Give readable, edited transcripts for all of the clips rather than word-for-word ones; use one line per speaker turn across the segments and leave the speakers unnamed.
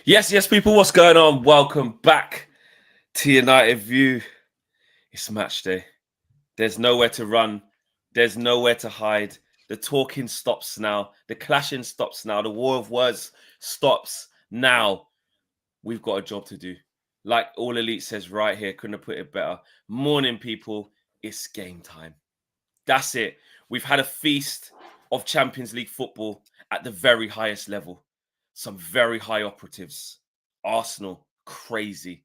Yes, people, what's going on? Welcome back to United View. It's match day. There's nowhere to run. There's nowhere to hide. The talking stops now. The clashing stops now. The war of words stops now. We've got a job to do. Like All Elite says right here, couldn't have put it better. Morning, people. It's game time. That's it. We've had a feast of Champions League football at the very highest level. Some very high operatives. Arsenal, crazy.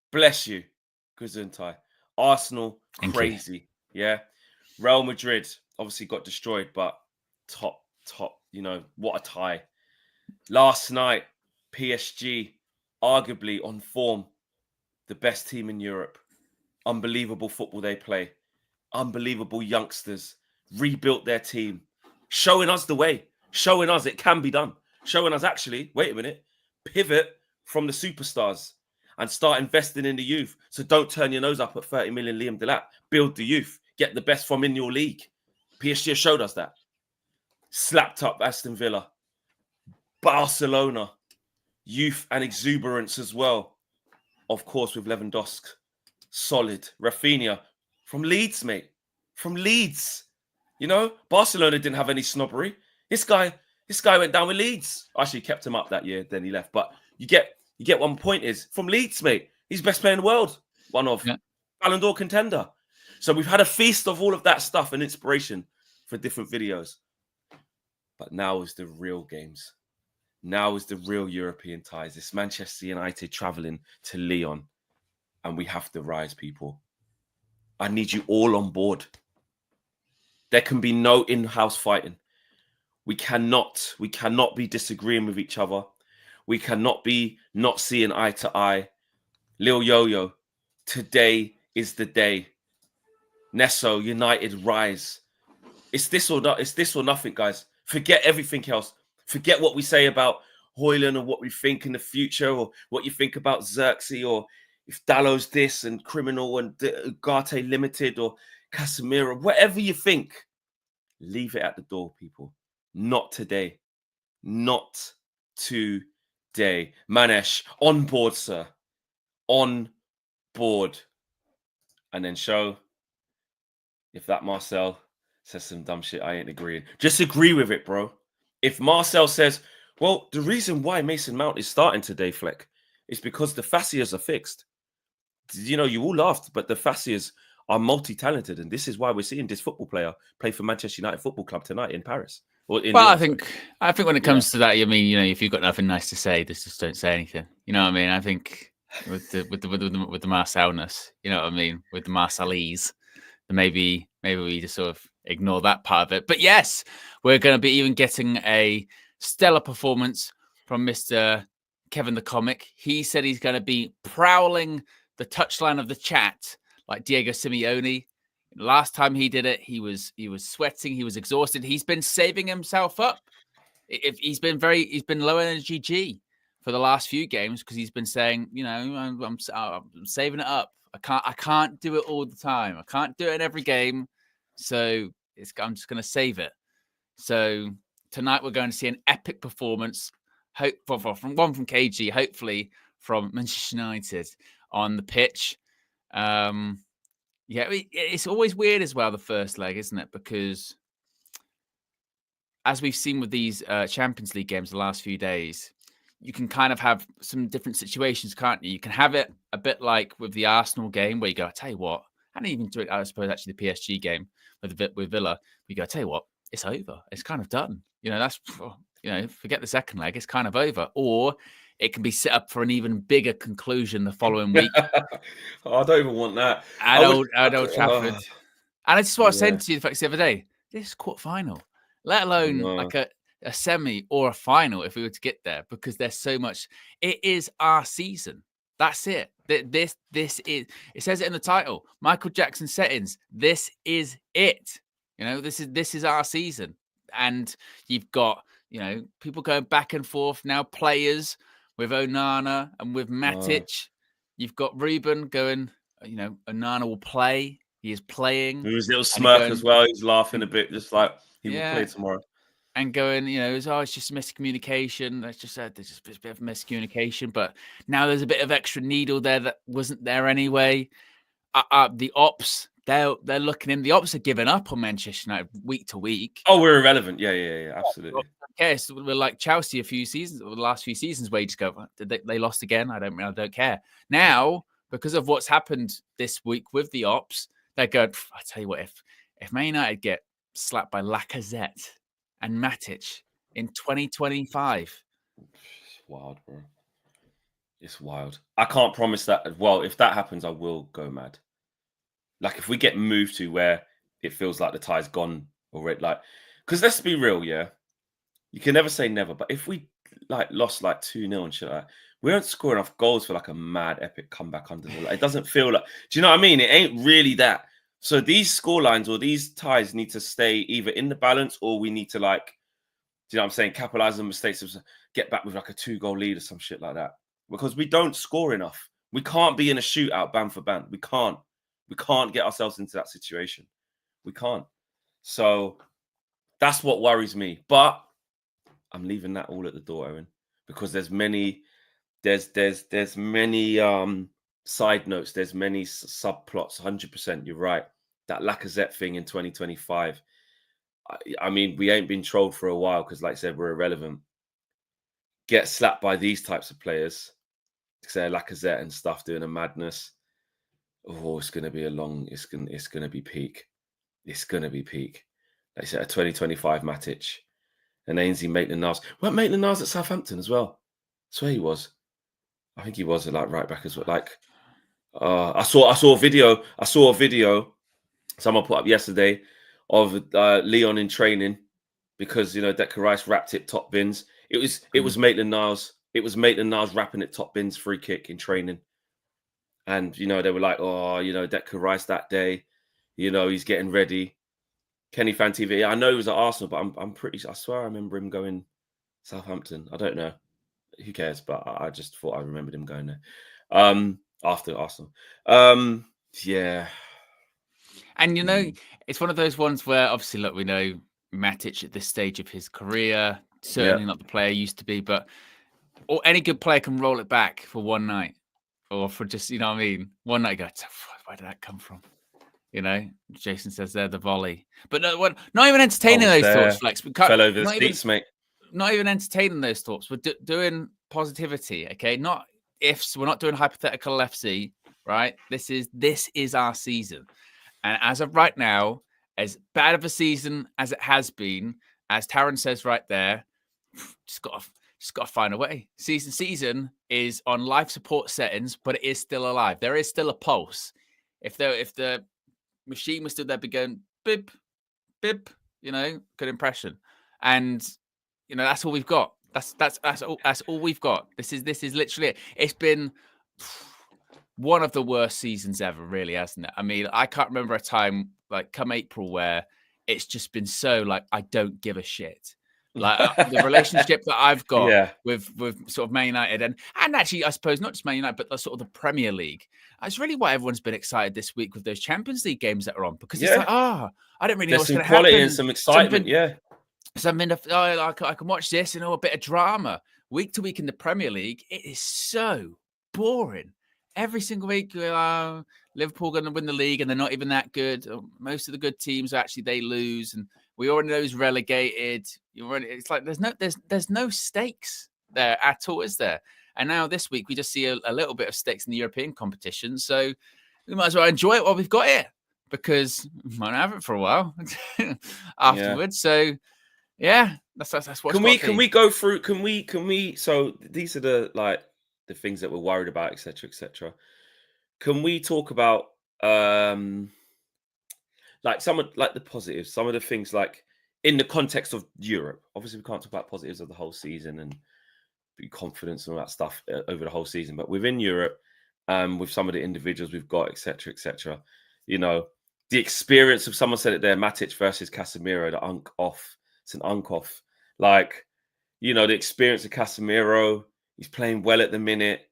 Bless you. Gesundheit. Arsenal, crazy. Yeah. Real Madrid obviously got destroyed, but top. What a tie. Last night, PSG, arguably on form, the best team in Europe. Unbelievable football they play. Unbelievable youngsters. Rebuilt their team. Showing us the way. Showing us it can be done. Showing us actually, wait a minute, pivot from the superstars and start investing in the youth. So don't turn your nose up at 30 million Liam Delap. Build the youth. Get the best from in your league. PSG showed us that. Slapped up Aston Villa. Barcelona. Youth and exuberance as well. Of course, with Lewandowski. Solid. Rafinha. From Leeds, mate. From Leeds. You know, Barcelona didn't have any snobbery. This guy went down with Leeds. Actually, kept him up that year, then he left. But you get one point is from Leeds, mate. He's best player in the world. One of Ballon d'Or contender. So we've had a feast of all of that stuff and inspiration for different videos. But now is the real games. Now is the real European ties. It's Manchester United traveling to Lyon. And we have to rise, people. I need you all on board. There can be no in-house fighting. We cannot be disagreeing with each other. We cannot be not seeing eye to eye. Lil Yo-Yo, today is the day. Nesso, United, rise. It's this or not. It's this or nothing, guys. Forget everything else. Forget what we say about Højlund and what we think in the future, or what you think about Xerxes, or if Dallow's this and criminal and Ugarte limited or Casemiro, whatever you think, leave it at the door, people. Not today. Not today. Manesh, on board, sir. On board. And then show if that Marcel says some dumb shit, I ain't agreeing. Just agree with it, bro. If Marcel says, well, the reason why Mason Mount is starting today, Fleck, is because the fascias are fixed. You know, you all laughed, but the fascias are multi-talented, and this is why we're seeing this football player play for Manchester United Football Club tonight in Paris.
I think when it comes to that, I mean, you know, if you've got nothing nice to say, just don't say anything. You know what I mean? I think with the Marcelness, you know what I mean, with the Marcelese, maybe we just sort of ignore that part of it. But yes, we're going to be even getting a stellar performance from Mr. Kevin the Comic. He said he's going to be prowling the touchline of the chat like Diego Simeone. Last time he did it, he was sweating, he was exhausted. He's been saving himself up. He's been low energy G for the last few games because he's been saying, you know, I'm saving it up. I can't do it all the time. I can't do it in every game. So I'm just going to save it. So tonight we're going to see an epic performance. From KG, hopefully from Manchester United on the pitch. Yeah, it's always weird as well, the first leg, isn't it? Because as we've seen with these Champions League games the last few days, you can kind of have some different situations, can't you? You can have it a bit like with the Arsenal game where you go, I tell you what, and even do it, I suppose, actually the PSG game with Villa, you go, I tell you what, it's over. It's kind of done. You know, that's, you know, forget the second leg, it's kind of over. Or it can be set up for an even bigger conclusion the following week.
Oh, I don't even want that.
At Old Trafford. And it's just what I was saying to you the other day. This is quarter-final, let alone like a semi or a final if we were to get there, because there's so much. It is our season. That's it. This is, it says it in the title, Michael Jackson settings. This is it. You know, this is our season. And you've got, you know, people going back and forth now, players with Onana and with Matic. You've got Ruben going, you know, Onana will play. He is playing.
He was a little smirk as well. He's laughing a bit, just like he will play tomorrow.
and going, it's just miscommunication. There's just a bit of miscommunication, but now there's a bit of extra needle there that wasn't there anyway. The ops, they're looking in. The ops are giving up on Manchester United week to week.
Oh, we're irrelevant. Yeah, absolutely.
Okay, so we're like Chelsea a few seasons, or the last few seasons, where you just go, they lost again. I don't care. Now, because of what's happened this week with the ops, they're going, I tell you what, if Man United get slapped by Lacazette and Matic in 2025.
It's wild, bro. It's wild. I can't promise that. Well, if that happens, I will go mad. Like, if we get moved to where it feels like the tie's gone already, like, because let's be real, yeah. You can never say never, but if we lost 2-0 and shit like that, we don't score enough goals for a mad epic comeback under the. It doesn't feel like. Do you know what I mean? It ain't really that. So these scorelines or these ties need to stay either in the balance, or we need to do you know what I'm saying? Capitalize on mistakes, get back with a 2-goal lead or some shit like that. Because we don't score enough. We can't be in a shootout band for band. We can't. We can't get ourselves into that situation. We can't. So that's what worries me. But I'm leaving that all at the door, Owen, because there's many side notes, there's many subplots. 100%, you're right. That Lacazette thing in 2025. I mean, we ain't been trolled for a while because, like I said, we're irrelevant. Get slapped by these types of players, say Lacazette and stuff, doing a madness. Oh, it's going to be it's going to be peak. It's going to be peak. Like I said, a 2025 Matic. And Ainsley Maitland-Niles. Weren't Maitland-Niles at Southampton as well? I swear he was. I think he was right back as well. I saw a video. Someone put up yesterday of Leon in training because Declan Rice wrapped it top bins. It was Maitland-Niles. It was Maitland-Niles wrapping it top bins, free kick in training. And they were like, Declan Rice that day. He's getting ready. Kenny Fan TV. I know he was at Arsenal, but I'm pretty. I swear I remember him going Southampton. I don't know. Who cares? But I just thought I remembered him going there. After Arsenal. Yeah.
And it's one of those ones where obviously, look, we know Matic at this stage of his career, certainly not the player he used to be, but any good player can roll it back for one night, or for just one night. Go, where did that come from? Jason says they're the volley, but not even entertaining those thoughts, Flex. We
fell over the seats, mate.
Not even entertaining those thoughts. We're doing positivity, okay? Not ifs. We're not doing hypothetical FC, right? This is our season, and as of right now, as bad of a season as it has been, as Taron says right there, just got to find a way. Season is on life support settings, but it is still alive. There is still a pulse. If the machine was still there, be going bip, bip, good impression, and that's all we've got. That's all we've got. This is literally it. It's been one of the worst seasons ever, really, hasn't it? I mean, I can't remember a time come April where it's just been so I don't give a shit. The relationship that I've got with sort of Man United and actually, I suppose not just Man United, but sort of the Premier League. That's really why everyone's been excited this week with those Champions League games that are on, because it's I don't really know what's going to happen.
And some excitement,
I can watch this, a bit of drama. Week to week in the Premier League, it is so boring. Every single week, Liverpool going to win the league, and they're not even that good. Most of the good teams actually they lose, and we already know who's relegated. It's like there's no stakes there at all, is there? And now this week we just see a little bit of stakes in the European competition. So we might as well enjoy it while we've got it, because we might have it for a while afterwards. Yeah. So yeah, that's what.
Can we go through? Can we? So these are the things that we're worried about, etc., etc. Can we talk about some of the positives, some of the things in the context of Europe? Obviously, we can't talk about positives of the whole season and be confidence and all that stuff over the whole season, but within Europe, with some of the individuals we've got, etc., etc. The experience of, someone said it there, Matic versus Casemiro, the unk off. It's an unk off. The experience of Casemiro. He's playing well at the minute.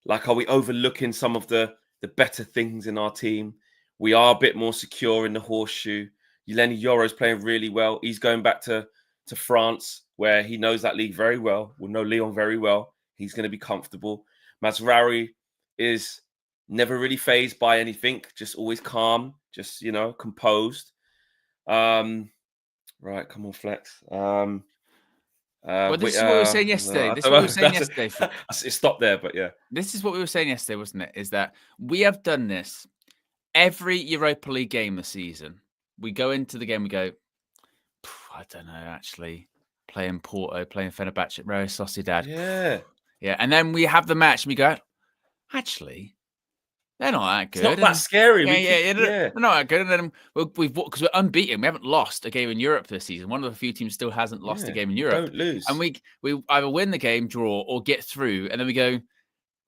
Are we overlooking some of the better things in our team? We are a bit more secure in the horseshoe. Eleni Yoro's playing really well. He's going back to to France, where he knows that league very well, will know Leon very well. He's going to be comfortable. Mazraoui is never really fazed by anything, just always calm, just, composed. Right, come on, Flex.
Well, this is what we were saying yesterday. This is what we were saying yesterday.
It stopped there, but yeah.
This is what we were saying yesterday, wasn't it? Is that we have done this every Europa League game this season. We go into the game, we go, I don't know, actually, playing Porto, playing Fenerbahce, Real Sociedad.
Yeah.
Yeah. And then we have the match and we go, actually, they're not that good.
It's not that scary.
They're not that good. And then because we're unbeaten, we haven't lost a game in Europe this season. One of the few teams still hasn't lost a game in Europe.
Don't lose.
And we either win the game, draw, or get through. And then we go,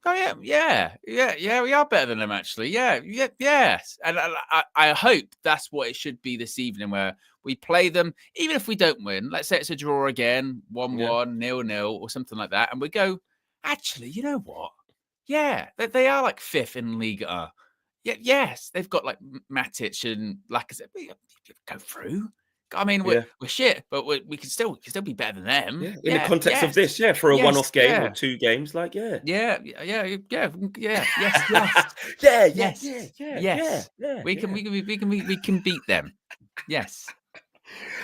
oh yeah, we are better than them actually. Yes. And I hope that's what it should be this evening, where we play them, even if we don't win. Let's say it's a draw again, 1-1, 0-0, or something like that, and we go, actually, you know what? Yeah, they are like fifth in Liga. Yes, they've got like Matic and Lacazette. Go through. I mean, we're shit, but we can still be better than them.
Yeah, in the context of this, for a one-off game or 2 games, like
yes. We can beat them. Yes,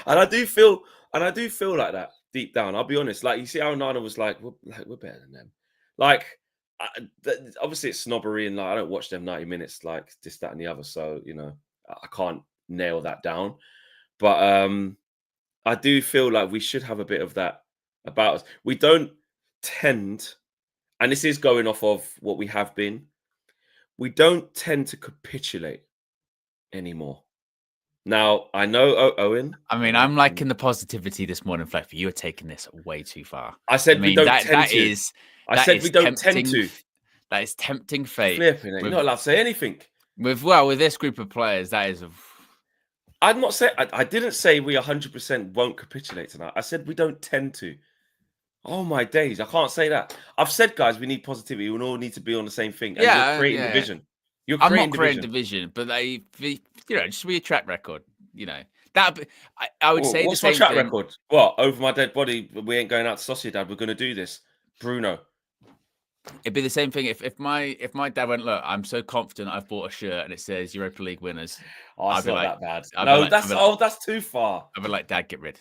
and I do feel like that deep down. I'll be honest. Like, you see how Nana was like, we're better than them. Like, obviously it's snobbery, and like, I don't watch them 90 minutes, like this, that, and the other. So I can't nail that down. But I do feel like we should have a bit of that about us. We don't tend, and this is going off of what we have been, we don't tend to capitulate anymore. Now, I know Owen.
I mean, I'm liking the positivity this morning, Fleck, but you are taking this way too far.
I said we don't tend to. I said we don't tend to.
That is tempting fate.
Flipping it. You're not allowed to say anything.
With this group of players, that is...
I'm not saying, I didn't say we 100% won't capitulate tonight. I said we don't tend to. Oh my days, I can't say that. I've said, guys, we need positivity. We all need to be on the same thing. And you're creating division.
I'm not creating division, but just be a track record. That I would say.
What's my track record? What, over my dead body? We ain't going out to Sociedad. We're going to do this, Bruno.
It'd be the same thing if my dad went, look, I'm so confident I've bought a shirt and it says Europa League winners.
Oh, it's not that bad. No, that's too far.
I'd be like, Dad, get rid.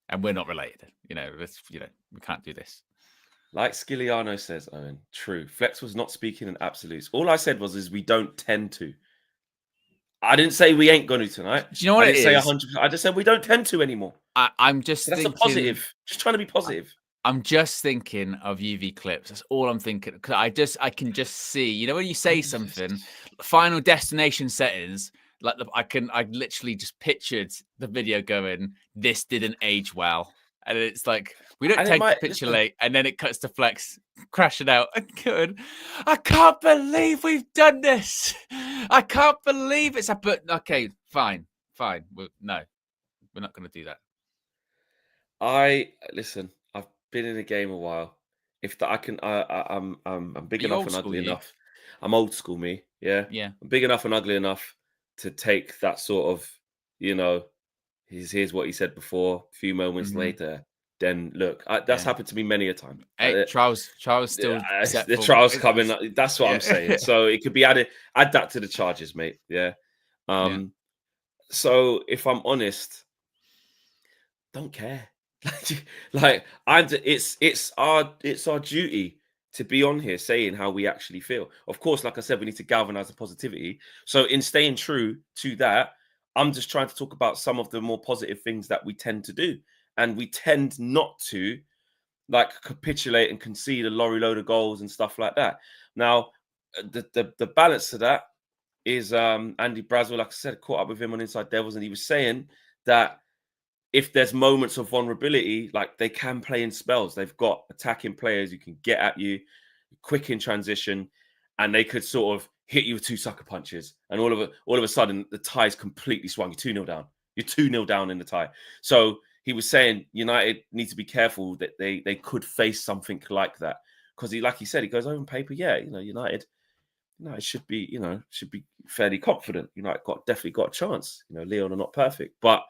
And we're not related. We can't do this.
Like Skiliano says, Owen, true. Flex was not speaking in absolutes. All I said is we don't tend to. I didn't say we ain't going to tonight.
Do you know what
I didn't say 100%. I just said we don't tend to anymore.
I'm just thinking,
that's a positive. Just trying to be positive.
I'm just thinking of UV clips. That's all I'm thinking. Because I can just see, when you say something, Final Destination settings, like I literally just pictured the video going, this didn't age well. And it's like, we don't capitulate. And then it cuts to Flex crashing out. I can't believe we've done this. I can't believe it's but okay, fine. No, we're not going to do that.
Listen, I've been in a game a while. I'm big enough and ugly enough. I'm old school, me. Yeah. I'm big enough and ugly enough to take that sort of, here's what he said before. A few moments later, then look, that's happened to me many a time.
Hey, Charles still
the trials coming. That's what I'm saying. So it could be add that to the charges, mate. Yeah. So if I'm honest, don't care. It's our duty to be on here saying how we actually feel. Of course, like I said, we need to galvanize the positivity. So in staying true to that, I'm just trying to talk about some of the more positive things that we tend to do. And we tend not to capitulate and concede a lorry load of goals and stuff like that. Now, the balance to that is Andy Braswell, like I said, caught up with him on Inside Devils, and he was saying that if there's moments of vulnerability, like they can play in spells. They've got attacking players who can get at you, quick in transition, and they could sort of hit you with 2 sucker punches. And all of a sudden, the tie's completely swung. You're 2-0 down. You're 2-0 down in the tie. So he was saying United need to be careful that they could face something like that. Because like he said, he goes, on paper, United should be fairly confident. United definitely got a chance. Leon are not perfect, but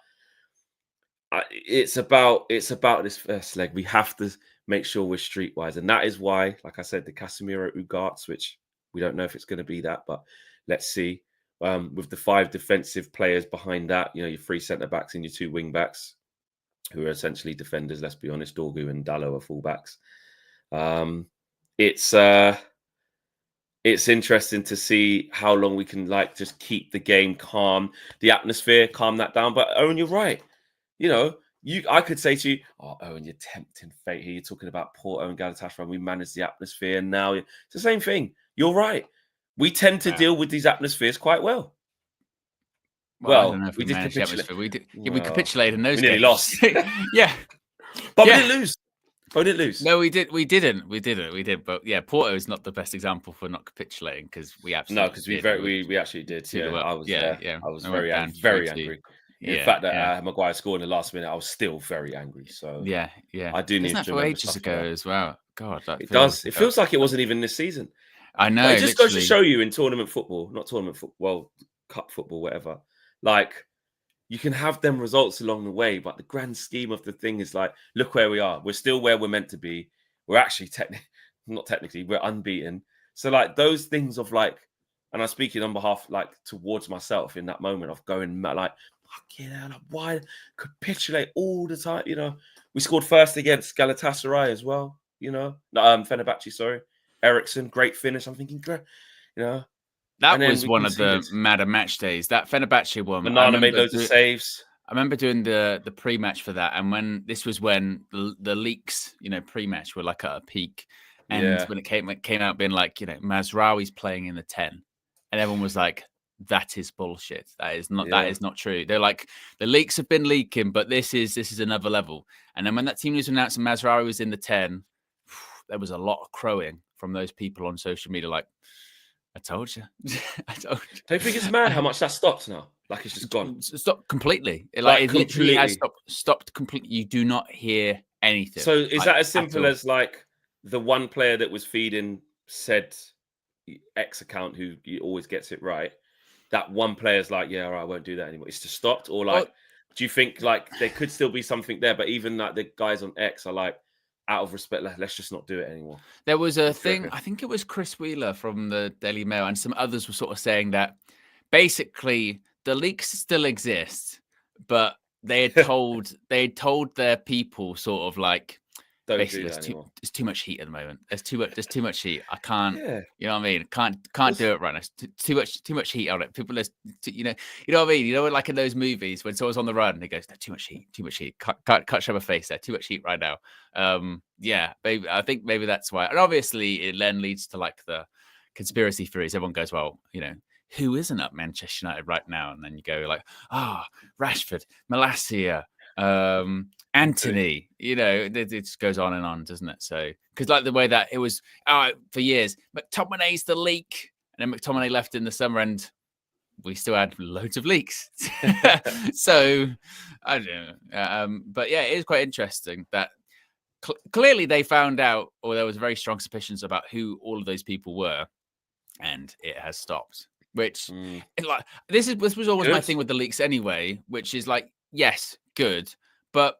it's about this first leg. We have to make sure we're streetwise, and that is why, like I said, the Casemiro Ugarte, which we don't know if it's going to be that, but let's see. With the 5 defensive players behind that, your 3 centre backs and your 2 wing backs, who are essentially defenders. Let's be honest, Dorgu and Dallo are fullbacks. It's interesting to see how long we can just keep the game calm, the atmosphere, calm that down. But Owen, you're right. I could say to you, "Oh, Owen, you're tempting fate here. You're talking about Porto and Galatasaray. We manage the atmosphere, and now it's the same thing." You're right. We tend to deal with these atmospheres quite well.
Well, I don't know if
we
we
did
managed the
capitulate.
atmosphere. We did. Yeah, we capitulated in those
We nearly
games.
lost.
Yeah.
But we didn't lose. We didn't lose.
No, we didn't. We did. But yeah, Porto is not the best example for not capitulating because we absolutely
No, because we actually did. Yeah, I was there. Yeah. I was very angry. In fact, that Maguire scored in the last minute, I was still very angry. So
yeah.
I do need to remember
ages ago as well. God,
it does. It feels like it wasn't even this season.
I know.
But it just goes to show you in tournament football, not tournament football, well, cup football, whatever. You can have them results along the way, but the grand scheme of the thing is look where we are. We're still where we're meant to be. We're actually not technically, we're unbeaten. So those things of and I'm speaking on behalf towards myself in that moment of going fucking hell, why capitulate all the time? We scored first against Galatasaray as well. Fenerbahce, sorry, Ericsson, great finish. I'm thinking,
that was one of the madder match days. That Fenerbahce one,
Manana made loads of saves.
I remember doing the pre-match for that, and when the leaks, pre-match were at a peak, and when it came out being Mazraoui's playing in the 10, and everyone was like, "That is bullshit. That is not true." They're like, the leaks have been leaking, but this is another level. And then when that team was announced and Mazraoui was in the 10, there was a lot of crowing from those people on social media, I told you. I told you.
Don't you think it's mad how much that stopped now? It's just gone.
Stopped completely. It literally has stopped completely. You do not hear anything.
So is that as simple as the one player that was feeding said X account who always gets it right? That one player's yeah, all right, I won't do that anymore. It's just stopped, or do you think there could still be something there? But even the guys on X are out of respect, let's just not do it anymore.
There was a thing, I think it was Chris Wheeler from the Daily Mail, and some others were sort of saying that basically the leaks still exist, but they had told their people sort of basically there's too much heat at the moment. There's too much heat. I can't. Yeah. You know what I mean? Can't do it right now. Too much heat on it. People, you know what I mean? In those movies when someone's on the run, they goes, "Too much heat. Can't show my face there. Too much heat right now." Yeah, maybe I think maybe that's why. And obviously, it then leads to the conspiracy theories. Everyone goes, "Well, who isn't at Manchester United right now?" And then you go Rashford, Malacia, Anthony, it just goes on and on, doesn't it? So, because the way that it was for years, McTominay's the leak, and then McTominay left in the summer, and we still had loads of leaks. So, I don't know. But yeah, it is quite interesting that clearly they found out, or there was very strong suspicions about who all of those people were, and it has stopped. Which this was always my thing with the leaks anyway, which is yes, good, but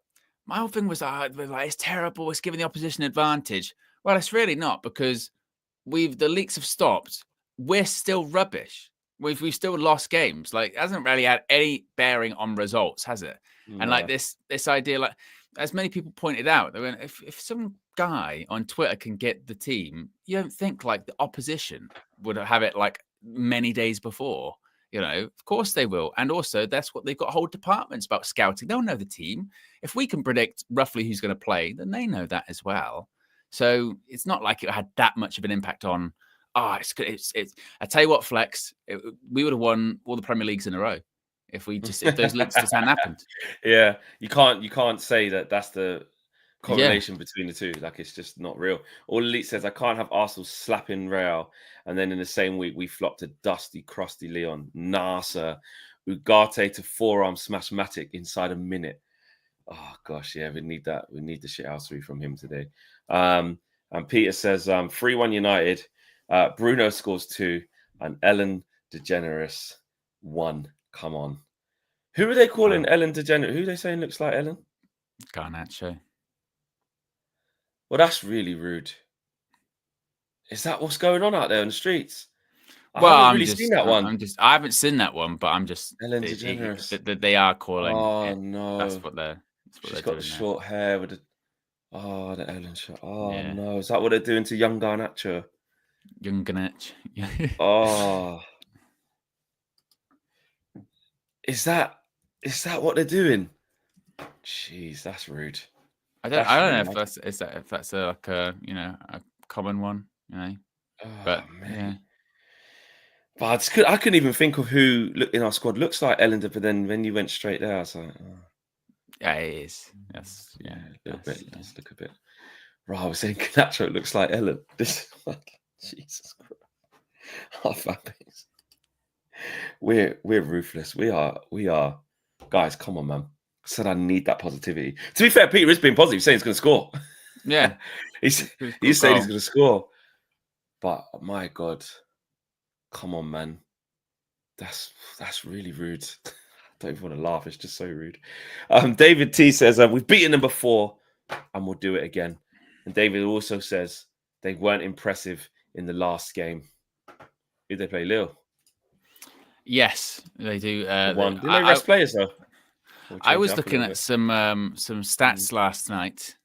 my whole thing was it's terrible. It's giving the opposition advantage. Well, it's really not, because the leaks have stopped. We're still rubbish. We've still lost games. It hasn't really had any bearing on results, has it? No. And this idea, as many people pointed out, that if some guy on Twitter can get the team, you don't think the opposition would have it many days before. Of course they will. And also, that's what they've got whole departments about scouting. They'll know the team. If we can predict roughly who's going to play, then they know that as well. So it's not like it had that much of an impact on, it's good. I tell you what, Flex, we would have won all the Premier Leagues in a row if those leaks just hadn't happened.
Yeah, you can't say that's the correlation between the two. It's just not real. All Elite says, I can't have Arsenal slapping Real, and then in the same week we flopped to dusty, crusty Leon. Nasa, Ugarte to forearm smash Matic inside a minute. Oh gosh, yeah, we need that. We need the shithousery from him today. And Peter says, 3-1 United. Bruno scores 2, and Ellen DeGeneres 1. Come on. Who are they calling Ellen DeGeneres? Who are they saying looks like Ellen?
Garnacho.
Well, that's really rude. Is that what's going on out there in the streets? I
Well,
haven't really seen that one.
I haven't seen that one, but I'm just
Ellen DeGeneres.
that they are calling
Oh
it.
no,
That's what they're
she's got
doing
the
there.
short hair with the the Ellen shot. Oh
Yeah.
no, is that what they're doing to young Garnacho?
Young Garnacho.
Oh, is that what they're doing? Jeez, that's rude.
I don't know if that's like a a common one, but
mate.
yeah.
But I couldn't even think of who in our squad looks like Ellen, but then when you went straight there, I was like,
Yeah, it is. That's
a little
that's,
bit. Let's look a bit. Right, I was saying Garnacho looks like Ellen. This is like Jesus Christ. Our fan base. We're ruthless. We are. Guys, come on, man. I said I need that positivity. To be fair, Peter is being positive, saying he's going to score.
Yeah.
he's saying he's going to score. But my God, come on, man. That's really rude. I don't even want to laugh. It's just so rude. David T says, we've beaten them before and we'll do it again. And David also says they weren't impressive in the last game. Who did they play? Lille?
Yes, they do.
Didn't they rest players though?
I was looking at some stats last night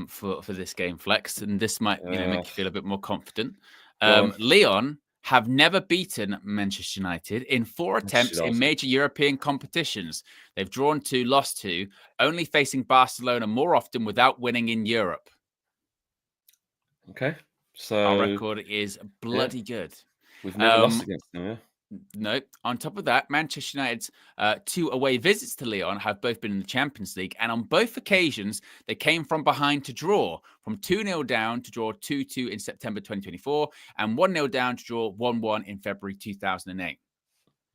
for this game, Flex, and this might make you feel a bit more confident. Lyon have never beaten Manchester United in 4 attempts in major European competitions. They've drawn 2, lost 2, only facing Barcelona more often without winning in Europe.
Okay, so
our record is bloody good.
We've never lost against them, yeah?
No. On top of that, Manchester United's 2 away visits to Lyon have both been in the Champions League. And on both occasions, they came from behind to draw, from 2-0 down to draw 2-2 in September 2024, and 1-0 down to draw 1-1 in February 2008.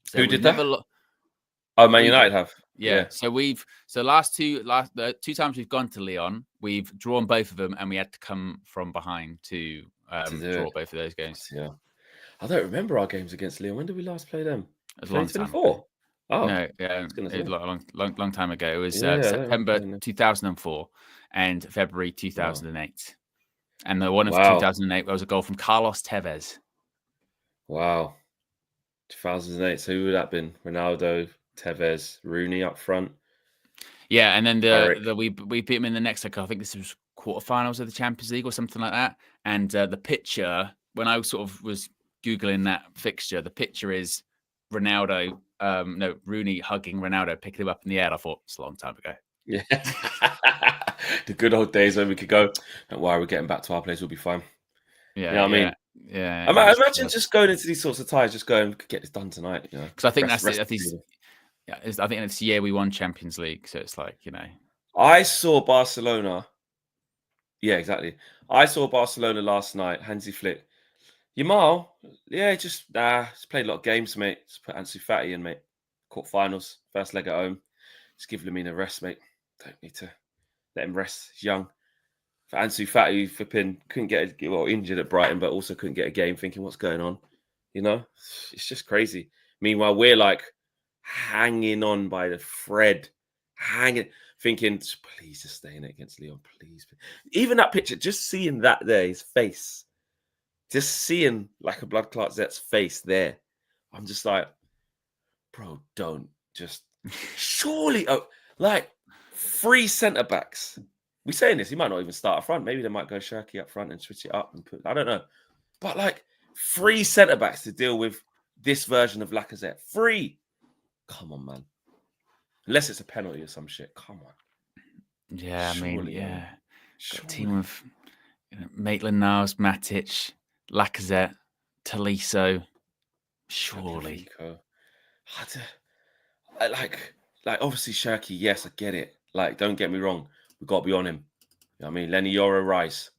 So
who did that?
Oh,
Man United have.
Yeah. So the 2 times we've gone to Lyon, we've drawn both of them, and we had to come from behind to draw both of those games.
Yeah. I don't remember our games against Lyon. When did we last play them?
It was a long time
2024.
ago.
Oh
no, yeah, it was a long time ago. It was September 2004 and February 2008. And the one of 2008 was a goal from Carlos Tevez.
Wow. 2008. So who would that have been? Ronaldo, Tevez, Rooney up front.
Yeah, and then we beat him in the next. I think this was quarterfinals of the Champions League or something like that. And the picture, when I sort of was Googling that fixture, the picture is Ronaldo, Rooney hugging Ronaldo, picking him up in the air. I thought it's a long time ago.
Yeah. The good old days when we could go, don't worry, we're getting back to our place, we'll be fine.
Yeah.
You know what I mean?
Yeah.
Imagine just going into these sorts of ties, just going, we could get this done tonight.
Because I think I think it's the year we won Champions League. So it's like,
I saw Barcelona. Yeah, exactly. I saw Barcelona last night, Hansi Flick. Yamal, just played a lot of games, mate. Just put Ansu Fati in, mate. Quarterfinals, first leg at home. Just give Lamine a rest, mate. Don't need to let him rest. He's young. For Ansu Fati, flipping couldn't get injured at Brighton, but also couldn't get a game. Thinking, what's going on? It's just crazy. Meanwhile, we're like hanging on by the thread, thinking, please just stay in it against Lyon, please. Even that picture, just seeing that there, his face. Just seeing like a blood clot Zet's face there, I'm just like, bro, don't just surely like 3 centre backs. We're saying this, he might not even start up front. Maybe they might go Cherki up front and switch it up and I don't know. But like 3 centre backs to deal with this version of Lacazette. 3. Come on, man. Unless it's a penalty or some shit. Come on.
Yeah, surely, got a team of Maitland-Niles, Matic, Lacazette, Tolisso, surely.
Like obviously Cherki, yes, I get it. Like, don't get me wrong, we've got to be on him. You know what I mean? Lenny Yoro Rice,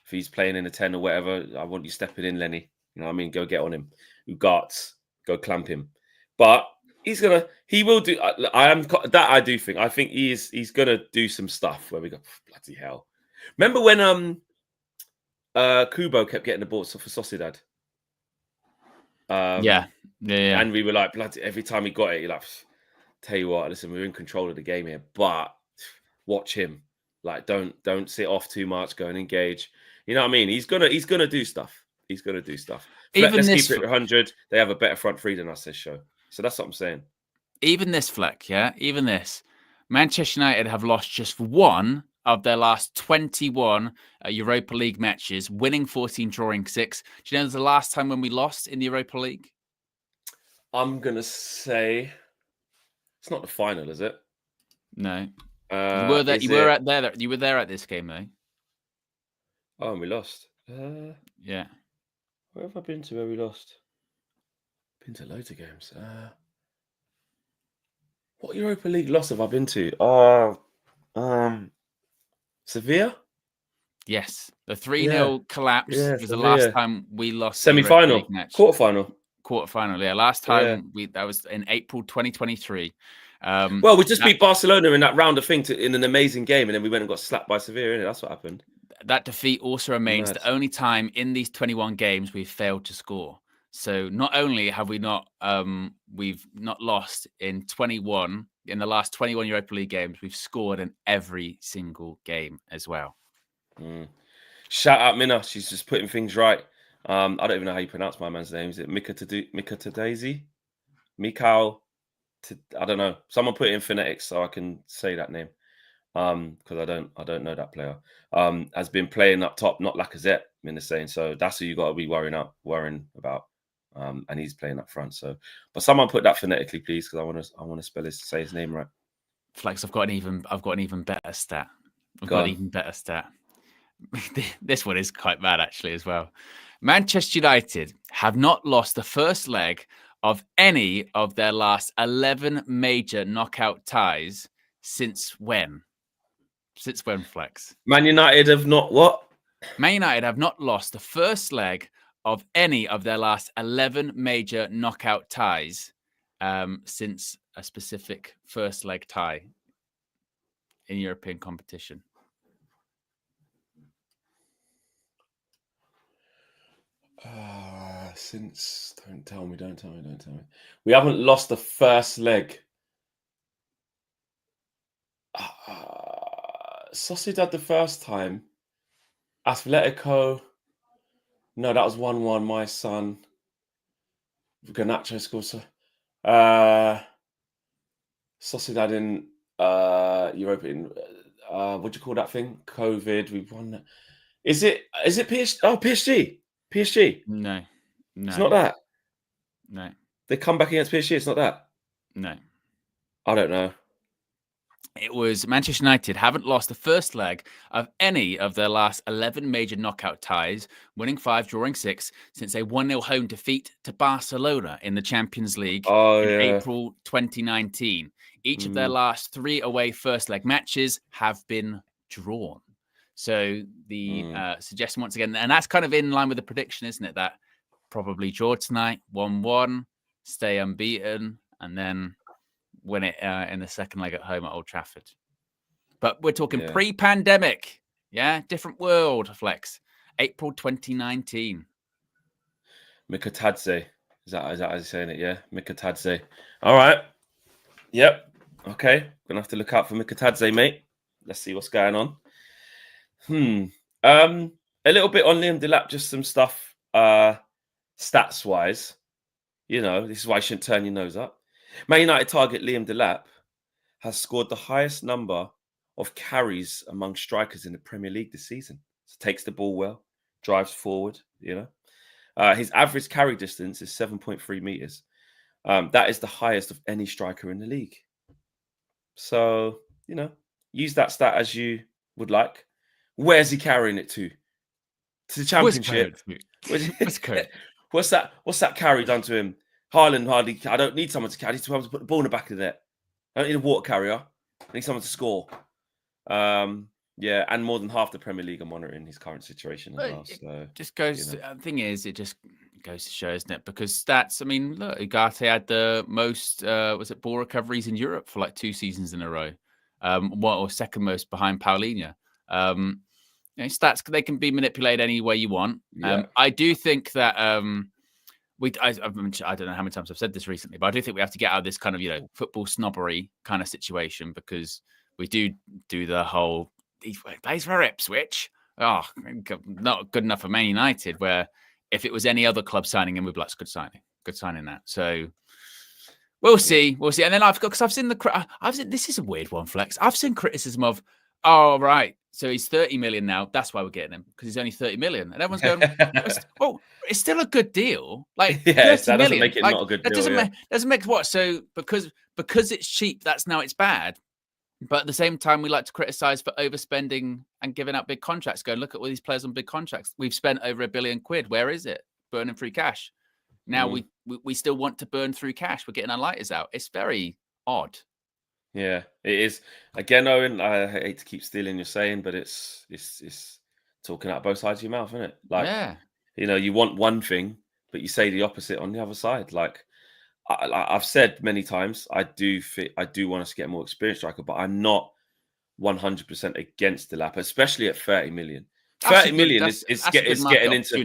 if he's playing in a 10 or whatever, I want you stepping in, Lenny. You know what I mean? Go get on him. Ugart, go clamp him. But he will do. I do think. I think he's gonna do some stuff where we go, bloody hell. Remember when Kubo kept getting the ball for Sociedad?
Yeah.
And we were like, bloody, every time he got it, you're like, tell you what, listen, we're in control of the game here, but watch him. Like, don't sit off too much. Go and engage. You know what I mean? He's gonna do stuff. He's gonna do stuff. Fleck,
Even
let's
this,
keep it 100. They have a better front three than us this show. So that's what I'm saying.
even this, Fleck, yeah, even this. Manchester United have lost just one of their last 21 Europa League matches, winning 14, drawing 6. Do you know the last time when we lost in the Europa League?
I'm gonna say it's not the final, is it?
No. You were there. You were there. You were there at this game, though.
Oh, and we lost.
Yeah.
Where have I been to where we lost? Been to loads of games. What Europa League loss have I been to? Sevilla?
Yes. The 3-0 collapse was the last time we lost
semi-final, quarterfinal.
Quarterfinal, yeah. Last time that was in April 2023.
Well, we just beat Barcelona in that round of thing in an amazing game, and then we went and got slapped by Sevilla, innit? That's what happened.
That defeat also remains the only time in these 21 games we've failed to score. So not only have we not we've not lost in 21 in the last 21 Europa League games, we've scored in every single game as well.
Shout out Minna, she's just putting things right. I don't even know how you pronounce my man's name. Is it Mika Tadaisy? Mikal? I don't know. Someone put it in phonetics so I can say that name. Because I don't know that player. Has been playing up top, not Lacazette, Minna's saying. So that's who you got to be worrying about. And he's playing up front. So, but someone put that phonetically, please, because I want to say his name right.
Flex, I've got an even better stat. I've got an even better stat. This one is quite bad, actually, as well. Manchester United have not lost the first leg of any of their last 11 major knockout ties since when? Since when, Flex?
Man United have not what?
Man United have not lost the first leg of any of their last 11 major knockout ties since a specific first leg tie in European competition.
Don't tell me. We haven't lost the first leg. Sociedad the first time. Atletico. No, that was 1-1. My son. Garnacho scored. Sociedad in Europa. What do you call that thing? COVID. We've won that. Is it PSG? Oh, PSG. PSG.
No.
It's not that.
No.
They come back against PSG. It's not that.
No.
I don't know.
It was Manchester United haven't lost the first leg of any of their last 11 major knockout ties, winning 5, drawing 6, since a 1-0 home defeat to Barcelona in the Champions League in April 2019. Each of their last 3 away first leg matches have been drawn. So the suggestion once again, and that's kind of in line with the prediction, isn't it? That probably draw tonight, 1-1, stay unbeaten, and then win it in the second leg at home at Old Trafford. But we're talking pre-pandemic. Yeah, different world, Flex. April 2019.
Mikatadze. Is that how you're saying it? Yeah, Mikatadze. All right. Yep. Okay. Gonna have to look out for Mikatadze, mate. Let's see what's going on. A little bit on Liam Delap, just some stuff stats-wise. You know, this is why you shouldn't turn your nose up. Man United target Liam Delap has scored the highest number of carries among strikers in the Premier League this season. So takes the ball well, drives forward, you know. His average carry distance is 7.3 meters. That is the highest of any striker in the league. So, you know, use that stat as you would like. Where's he carrying it to? To the Championship. What's that carry done to him? Haaland hardly. I don't need someone to carry. I need someone to put the ball in the back of the net. I don't need a water carrier. I need someone to score. Yeah, and more than half the Premier League are monitoring his current situation as well. So
just goes. You know. The thing is, it just goes to show, isn't it? Because stats. I mean, look, Ugarte had the most ball recoveries in Europe for like 2 seasons in a row. Or second most behind Paulinho. Stats, they can be manipulated any way you want. I do think that I don't know how many times I've said this recently, but I do think we have to get out of this kind of, football snobbery kind of situation, because we do the whole, he plays for Ipswich. Oh, not good enough for Man United, where if it was any other club signing him, we'd be like, good signing that. So we'll see. And then because I've seen this is a weird one, Flex. I've seen criticism of, oh, right, so he's 30 million now. That's why we're getting him, because he's only 30 million. And everyone's going, it's still a good deal. Like, 30
that
million.
doesn't make it not a good deal.
Doesn't make what? So because it's cheap, that's now it's bad. But at the same time, we like to criticize for overspending and giving out big contracts. Go look at all these players on big contracts. We've spent over £1 billion. Where is it? Burning through cash. Now we still want to burn through cash. We're getting our lighters out. It's very odd.
Yeah, it is. Again, Owen, I hate to keep stealing your saying, but it's talking out both sides of your mouth, isn't it? Like, you want one thing, but you say the opposite on the other side. Like, I've said many times, I do want us to get more experienced striker, but I'm not 100% against the lap, especially at 30 million. 30 million is getting into.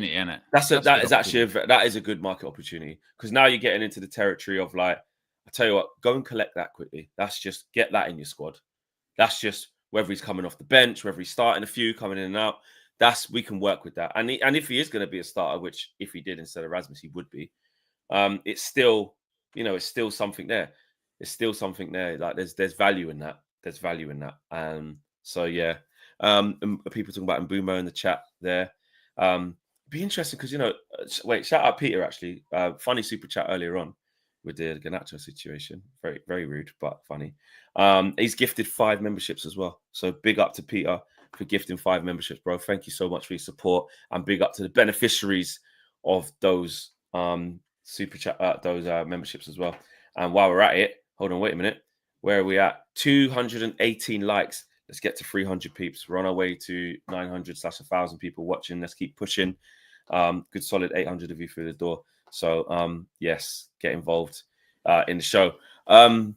That is a good market opportunity, because now you're getting into the territory of, like, I tell you what, go and collect that quickly. That's just get that in your squad. That's just whether he's coming off the bench, whether he's starting a few, coming in and out. We can work with that. And if he is going to be a starter, which if he did instead of Rasmus, he would be. It's still, it's still something there. It's still something there. Like, there's value in that. There's value in that. So yeah. People talking about Mbeumo in the chat there. Be interesting because shout out Peter, actually. Funny super chat earlier on with the Garnacho situation. Very, very rude, but funny. He's gifted 5 memberships as well. So big up to Peter for gifting 5 memberships, bro. Thank you so much for your support, and big up to the beneficiaries of those super chat, those memberships as well. And while we're at it, hold on, wait a minute. Where are we at? 218 likes. Let's get to 300 peeps. We're on our way to 900/1,000 people watching. Let's keep pushing. Good solid 800 of you through the door. So yes, get involved in the show. With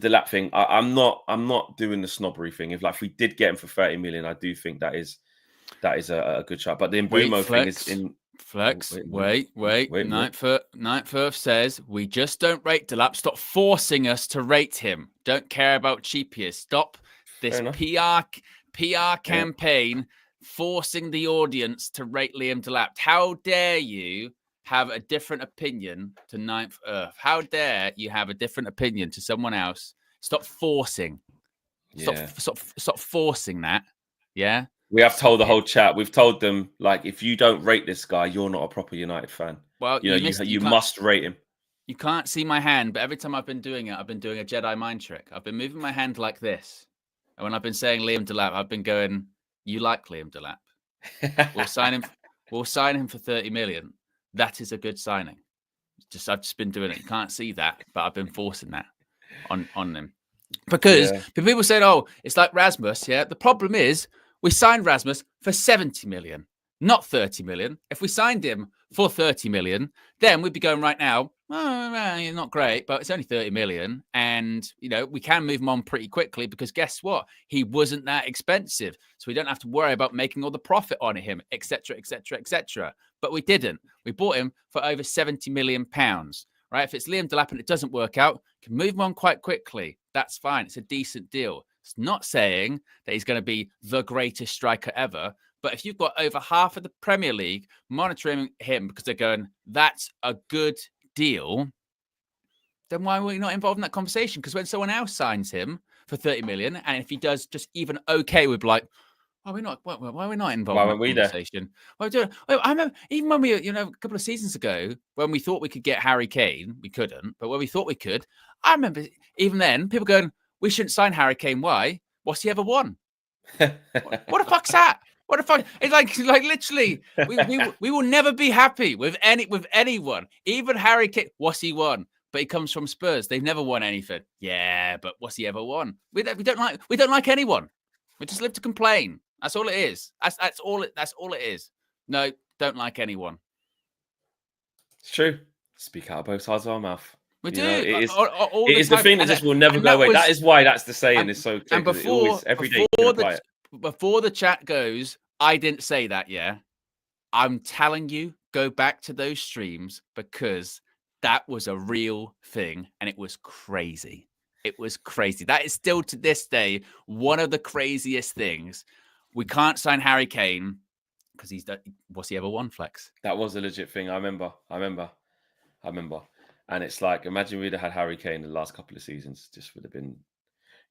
the lap thing, I'm not doing the snobbery thing. If we did get him for 30 million, I do think that is a good shot. But the Mbeumo thing is in.
Flex, wait. Ninth Earth says, we just don't rate Delap. Stop forcing us to rate him. Don't care about cheapiest. Stop this PR campaign forcing the audience to rate Liam Delap. How dare you have a different opinion to Ninth Earth? How dare you have a different opinion to someone else? Stop forcing. Stop forcing that. Yeah.
We have told the whole chat. We've told them, like, if you don't rate this guy, you're not a proper United fan. Well, you must rate him.
You can't see my hand, but every time I've been doing it, I've been doing a Jedi mind trick. I've been moving my hand like this. And when I've been saying Liam Delap, I've been going, you like Liam Delap? We'll sign him for 30 million. That is a good signing. I've just been doing it. You can't see that, but I've been forcing that on him. Because people said, oh, it's like Rasmus. Yeah. The problem is, we signed Rasmus for 70 million, not 30 million. If we signed him for 30 million, then we'd be going right now, you're not great, but it's only 30 million. And, we can move him on pretty quickly, because guess what? He wasn't that expensive. So we don't have to worry about making all the profit on him, etc., etc., etc. But we didn't. We bought him for over 70 million pounds, right? If it's Liam Delap and it doesn't work out, can move him on quite quickly. That's fine. It's a decent deal. It's not saying that he's going to be the greatest striker ever, but if you've got over half of the Premier League monitoring him because they're going, that's a good deal, then why are we not involved in that conversation? Because when someone else signs him for 30 million, and if he does just even okay, we'd be like, why are we not involved in that conversation? Well, I remember even when we, a couple of seasons ago, when we thought we could get Harry Kane, we couldn't, but when we thought we could, I remember even then people going, we shouldn't sign Harry Kane. Why? What's he ever won? What the fuck's that? What the fuck? It's like literally, we will never be happy with anyone. Even Harry Kane. What's he won? But he comes from Spurs. They've never won anything. Yeah, but what's he ever won? We don't like anyone. We just live to complain. That's all it is. That's all it is. No, don't like anyone.
It's true. Speak out of both sides of our mouth.
We do.
It is the thing that just will never go away. That is why that's the saying is so.
And before the chat goes, I didn't say that. Yeah, I'm telling you, go back to those streams because that was a real thing and it was crazy. It was crazy. That is still to this day one of the craziest things. We can't sign Harry Kane because what's he ever won, Flex?
That was a legit thing. I remember. And it's like, imagine we'd have had Harry Kane the last couple of seasons. Just would have been,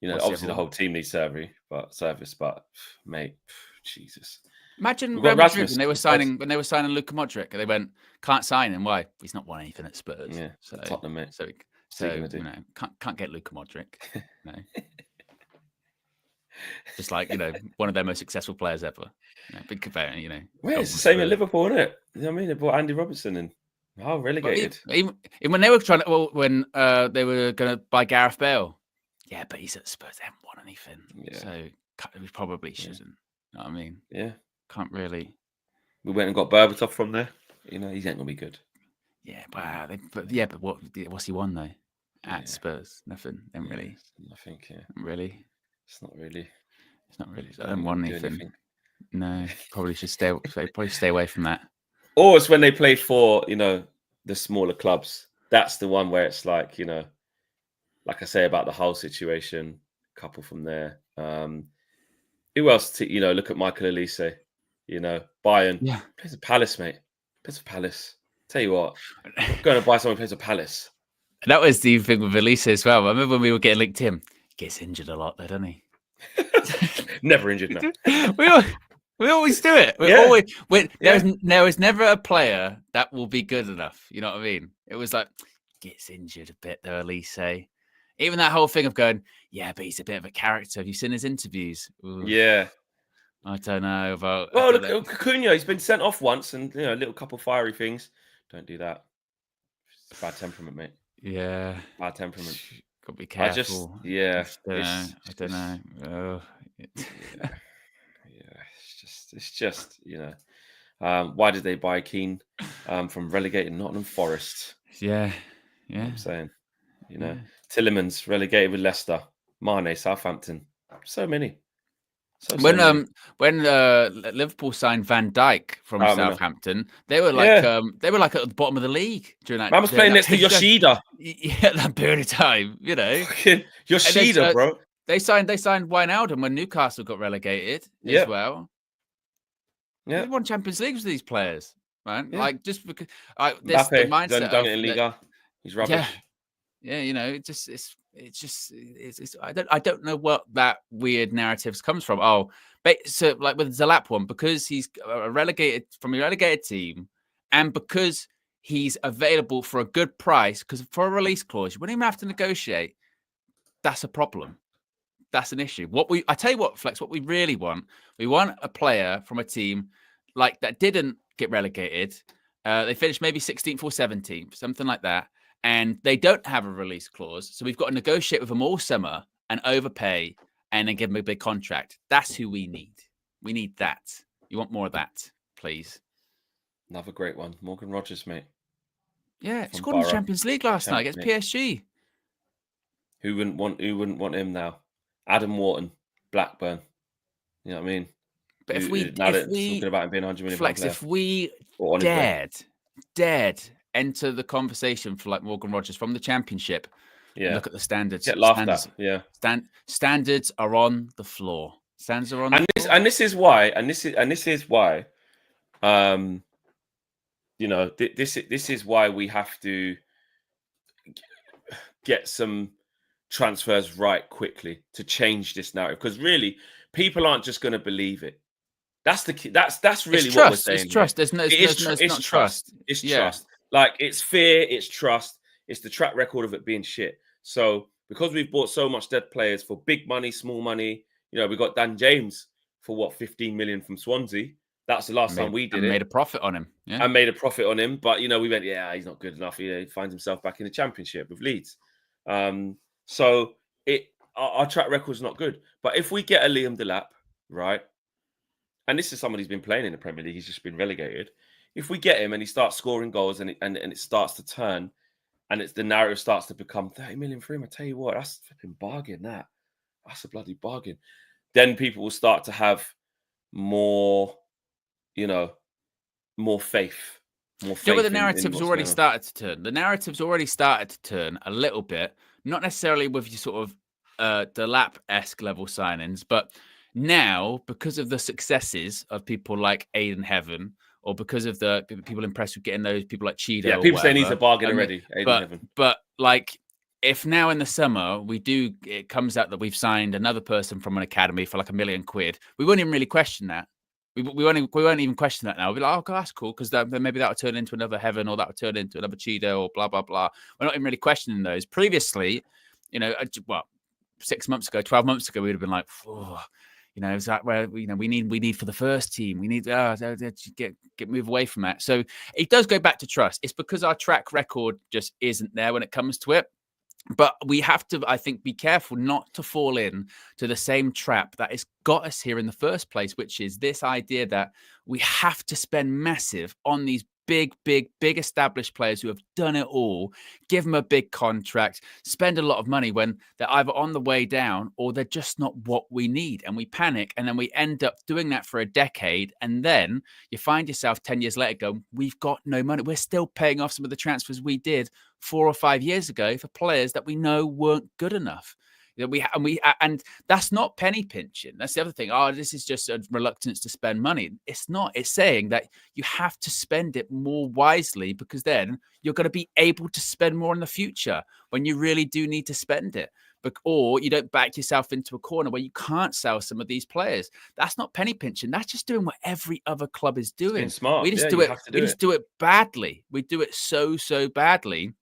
obviously the whole team needs service, but mate, Jesus.
Imagine Real Madrid when they were signing Luka Modric. They went, can't sign him. Why? He's not won anything at Spurs.
Yeah,
so
Tottenham, mate.
So can't get Luka Modric. Just like one of their most successful players ever. Big compare.
Yeah, it's the same at Liverpool, isn't it? You know what I mean? They brought Andy Robertson in. How relegated?
Even when they were trying to, when they were going to buy Gareth Bale. Yeah, but he's at Spurs. They haven't won anything. Yeah. So we probably shouldn't. You know what I mean?
Yeah.
Can't really.
We went and got Berbatov from there. He ain't gonna be good.
Yeah, but what's he won though? At Spurs, nothing. Really.
Nothing. Yeah.
Really.
It's not really.
So I don't want anything. No, probably should stay away from that.
Or it's when they play for the smaller clubs. That's the one where it's like like I say about the whole situation. Couple from there. Who else? Look at Michael Elise. Bayern.
Yeah,
plays at Palace, mate. Plays at Palace. Tell you what, I'm going to buy someone who plays at Palace.
That was the thing with Elise as well. I remember when we were getting linked in. He gets injured a lot, though, doesn't he?
Never injured, man.
We always do it. There was never a player that will be good enough. You know what I mean? It was like, gets injured a bit though, Elise. Even that whole thing of going, yeah, but he's a bit of a character. Have you seen his interviews? Ooh,
yeah.
I don't know about.
Well, look, Cunha, he's been sent off once and, a little couple fiery things. Don't do that. It's bad temperament, mate.
Yeah.
Bad temperament.
Got to be careful.
I
don't know. Oh.
It's just, why did they buy Keane from relegated Nottingham Forest?
Yeah.
You know what I'm saying, Tillemans relegated with Leicester, Mane, Southampton, so many.
When Liverpool signed Van Dijk from Southampton, they were like at the bottom of the league during that.
Man was playing next to Yoshida.
Yeah, that period of time,
Yoshida, bro.
They signed Wijnaldum when Newcastle got relegated as well.
Yeah,
they won Champions League with these players, man. Yeah. Like just because
this the mindset done it in Liga. He's rubbish.
Yeah, it's I don't know what that weird narrative comes from. Oh, but so like with the Zalap one, because he's relegated from a relegated team, and because he's available for a good price, because for a release clause, you wouldn't even have to negotiate. That's a problem. That's an issue. I tell you what, Flex, what we really want, we want a player from a team like that didn't get relegated. They finished maybe 16th or 17th, something like that. And they don't have a release clause. So we've got to negotiate with them all summer and overpay and then give them a big contract. That's who we need. We need that. You want more of that, please.
Another great one. Morgan Rogers, mate.
Yeah, he scored in the Champions League last night against PSG.
Who wouldn't want him now? Adam Wharton, Blackburn. You know what I mean?
But if we
talking about him being 100 million
Flex, if we dared enter the conversation for like Morgan Rogers from the Championship, look at the standards.
Get laughed at. Yeah,
standards are on the floor. Standards are on.
And this is why. This is why we have to get some transfers right quickly to change this narrative, because really people aren't just going to believe it. That's the key. That's really what we're saying.
It's trust. It's
trust. It's trust. Like it's fear. It's trust. It's the track record of it being shit. So because we've bought so much dead players for big money, small money, we got Dan James for 15 million from Swansea. That's the last time we did it.
Made a profit on him. Yeah,
and made a profit on him. But we went, he's not good enough. He finds himself back in the Championship with Leeds. So our track record is not good. But if we get a Liam Delap, right, and this is somebody who's been playing in the Premier League, he's just been relegated. If we get him and he starts scoring goals and it starts to turn, and the narrative starts to become 30 million for him, I tell you what, that's a flipping bargain. That's a bloody bargain. Then people will start to have more faith more
Do you know where
faith
the
in
narrative's
what's
already
going on.
started to turn? The narrative's already started to turn a little bit, not necessarily with your sort of Delap-esque level signings, but now because of the successes of people like Aiden Heaven, or because of the people impressed with getting those people like Cheeto
Yeah,
or
people saying he's a
whatever.
bargain
I mean,
already. Aiden Heaven.
but like if now in the summer it comes out that we've signed another person from an academy for like £1 million, we won't even really question that. We won't even question that now. We'll be like, oh, God, that's cool, because then maybe that'll turn into another Heaven, or that'll turn into another Cheeto, or blah, blah, blah. We're not even really questioning those. Previously, well, 6 months ago, 12 months ago, we would have been like, oh, is that where we need for the first team? We need get move away from that. So it does go back to trust. It's because our track record just isn't there when it comes to it. But we have to, I think, be careful not to fall in to the same trap that has got us here in the first place, which is this idea that we have to spend massive on these big established players who have done it all, give them a big contract, spend a lot of money when they're either on the way down or they're just not what we need. And we panic, and then we end up doing that for a decade. And then you find yourself 10 years later going, we've got no money. We're still paying off some of the transfers we did 4 or 5 years ago for players that we know weren't good enough. And that's not penny pinching. That's the other thing. Oh, this is just a reluctance to spend money. It's not. It's saying that you have to spend it more wisely, because then you're going to be able to spend more in the future when you really do need to spend it. Or you don't back yourself into a corner where you can't sell some of these players. That's not penny pinching. That's just doing what every other club is doing.
Being smart.
We just
do it.
We just do it badly. We do it so badly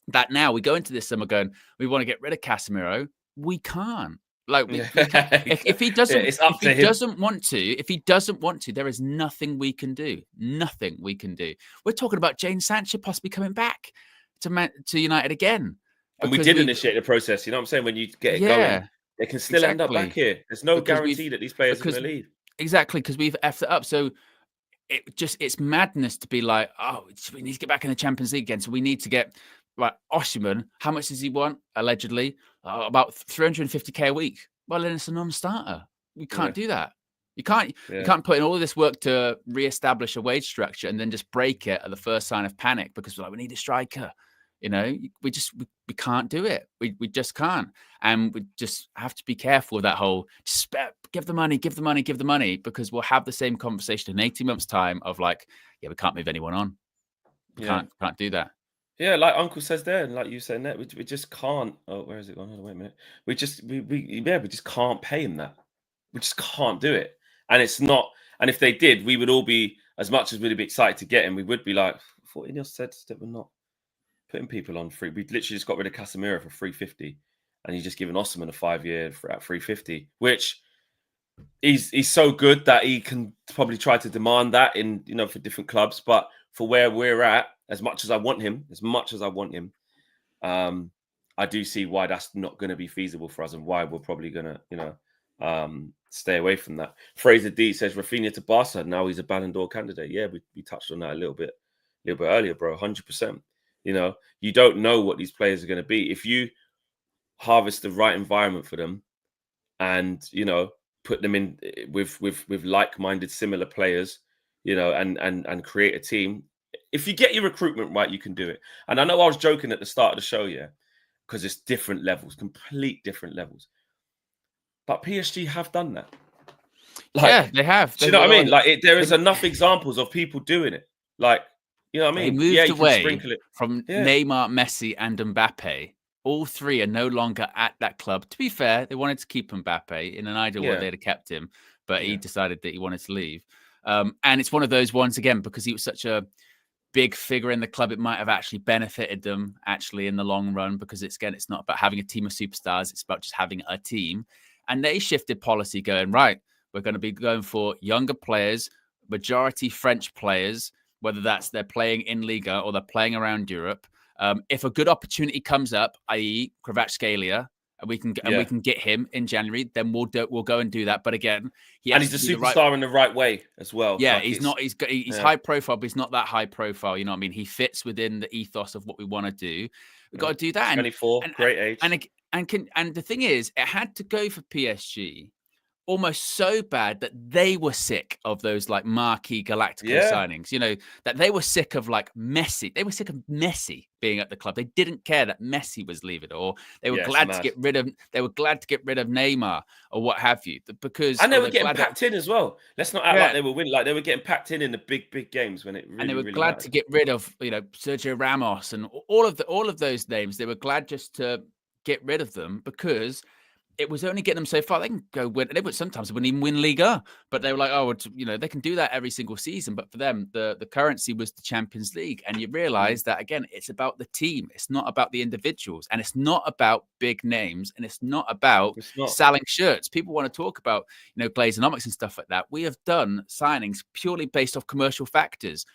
that now we go into this summer going, we want to get rid of Casemiro. We can't. Like, we can't. If he doesn't, if he doesn't want to, there is nothing we can do. Nothing we can do. We're talking about Jadon Sancho possibly coming back to United again.
And we did initiate the process. You know what I'm saying? When you get it going, they can still end up back here. There's no guarantee that these players are going to leave.
Exactly, because we've effed it up. So it's madness to be like, oh, we need to get back in the Champions League again. So we need to get Osimhen. How much does he want? Allegedly, about 350k a week. Well, then it's a non-starter. We can't do that. You can't put in all this work to re-establish a wage structure and then just break it at the first sign of panic because we're like, we need a striker. We can't do it. We just can't. And we just have to be careful with that whole give the money, because we'll have the same conversation in 18 months' time of like, we can't move anyone on. We can't do that.
Yeah, like Uncle says there, and like you said, Net, we just can't. Oh, where is it gone? Oh, wait a minute. We just can't pay him that. We just can't do it. And it's not. And if they did, we would all be, as much as we'd be excited to get him, we would be like, I thought Inos said that we're not putting people on free. We literally just got rid of Casemiro for 350, and he's just given Osimhen a 5-year at 350, which he's so good that he can probably try to demand that in for different clubs. But for where we're at, as much as I want him, I do see why that's not going to be feasible for us, and why we're probably going to stay away from that. Fraser D says Rafinha to Barca, now he's a Ballon d'Or candidate. Yeah, we touched on that a little bit earlier, bro. 100%. You don't know what these players are going to be. If you harvest the right environment for them, and put them in with like-minded, similar players, and create a team. If you get your recruitment right, you can do it. And I know I was joking at the start of the show, because it's different levels, complete different levels. But PSG have done that.
They have.
Do you know what I mean? There is enough examples of people doing it. You know what I mean?
They moved away from Neymar, Messi, and Mbappe. All three are no longer at that club. To be fair, they wanted to keep Mbappe. In an ideal world, they'd have kept him, but he decided that he wanted to leave. And it's one of those ones, again, because he was such a big figure in the club, it might have actually benefited them in the long run, because it's not about having a team of superstars. It's about just having a team. And they shifted policy going, right, we're going to be going for younger players, majority French players, whether that's they're playing in Liga or they're playing around Europe. If a good opportunity comes up, i.e. Kvaratskhelia, and we can get him in January, then we'll go and do that. But again,
he's a superstar in the right way as well.
Yeah, he's high profile, but he's not that high profile. You know what I mean? He fits within the ethos of what we want to do. We've got to do that.
24, great age.
And the thing is, it had to go for PSG almost so bad that they were sick of those like marquee Galactico signings, that they were sick of like Messi. They were sick of Messi being at the club. They didn't care that Messi was leaving, or they were glad to get rid of Neymar or what have you, because
and they were getting packed in as well. Let's not act like they were winning. Like they were getting packed in the big games when it really,
and they were
really
glad
mattered.
to get rid of Sergio Ramos and all of those names. They were glad just to get rid of them because it was only getting them so far. They can go win. They would sometimes wouldn't even win Liga, but they were like, oh, they can do that every single season. But for them, the currency was the Champions League, and you realize that again, it's about the team. It's not about the individuals, and it's not about big names, and it's not about selling shirts. People want to talk about Glazonomics and stuff like that. We have done signings purely based off commercial factors.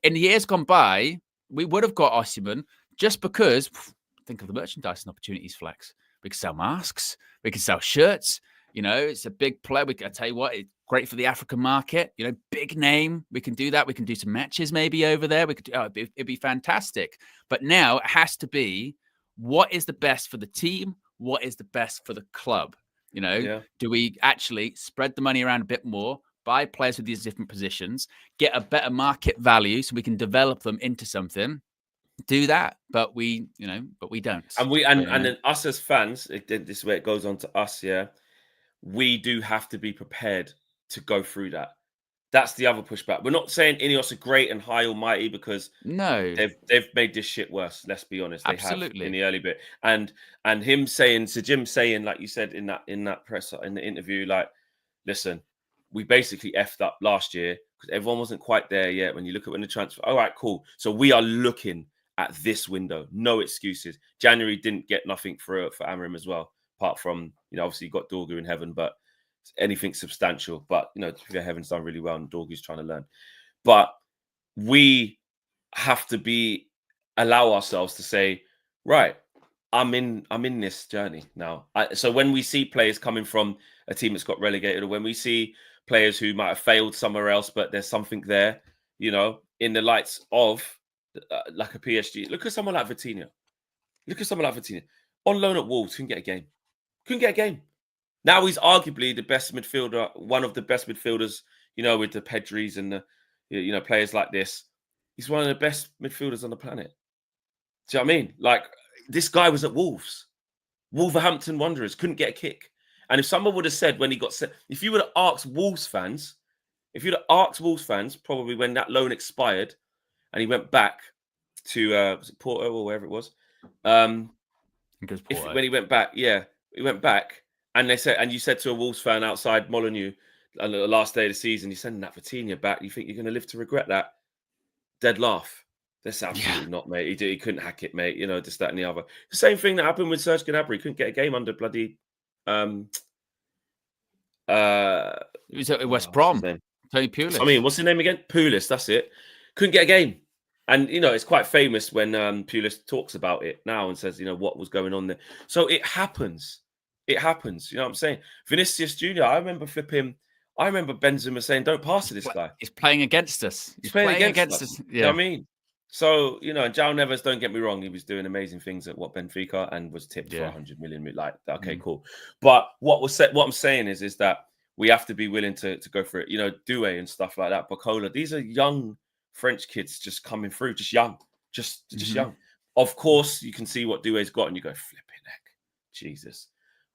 In years gone by, we would have got Osimhen just because. Think of the merchandising opportunities, Flex. We can sell masks. We can sell shirts. It's a big play. I tell you what, it's great for the African market. Big name. We can do that. We can do some matches maybe over there. We could. It'd be fantastic. But now it has to be what is the best for the team. What is the best for the club? Do we actually spread the money around a bit more? Buy players with these different positions. Get a better market value so we can develop them into something. Do that, but we don't.
And then us as fans, this is where it goes on to us. Yeah, we do have to be prepared to go through that. That's the other pushback. We're not saying Inos are great and high almighty because they've made this shit worse. Let's be honest. They have in the early bit, and him saying, so Jim saying, like you said in that press in the interview, like, listen, we basically effed up last year because everyone wasn't quite there yet. When you look at when the transfer, all right, cool. So we are looking at this window, no excuses. January didn't get nothing for Amorim as well, apart from obviously you got Dorgu in heaven, but anything substantial. But heaven's done really well, and Dorgu's trying to learn. But we have to allow ourselves to say, right, I'm in this journey now. So when we see players coming from a team that's got relegated, or when we see players who might have failed somewhere else, but there's something there, in the lights of. Like a PSG. Look at someone like Vitinha. On loan at Wolves, couldn't get a game. Now he's arguably the best midfielder, one of the best midfielders, with the Pedris and the, players like this. He's one of the best midfielders on the planet. Do you know what I mean? Like, this guy was at Wolves. Wolverhampton Wanderers, couldn't get a kick. And if someone would have said when he got set, if you would have asked Wolves fans, probably when that loan expired, and he went back to was it Porto or wherever it was. When he went back, he went back, and they said, and you said to a Wolves fan outside Molineux on the last day of the season, you're sending that Vitinha back. You think you're going to live to regret that? Dead laugh. That's absolutely not, mate. He couldn't hack it, mate. This, that, and the other. The same thing that happened with Serge Gnabry. He couldn't get a game under bloody.
It was at West Brom. Tony Pulis.
I mean, what's his name again? Pulis. That's it. Couldn't get a game. And, it's quite famous when Pulis talks about it now and says, what was going on there. So it happens. You know what I'm saying? Vinicius Jr., I remember Benzema saying, don't pass to this guy.
He's playing against us.
He's playing against us. Yeah. You know what I mean? So, João Neves, don't get me wrong, he was doing amazing things at Benfica and was tipped for 100 million. Like, okay, cool. But what I'm saying is that we have to be willing to go for it. Doué and stuff like that, Bacola, these are young French kids just coming through, just young, just young. Of course, you can see what Doué's got, and you go, flipping heck, Jesus.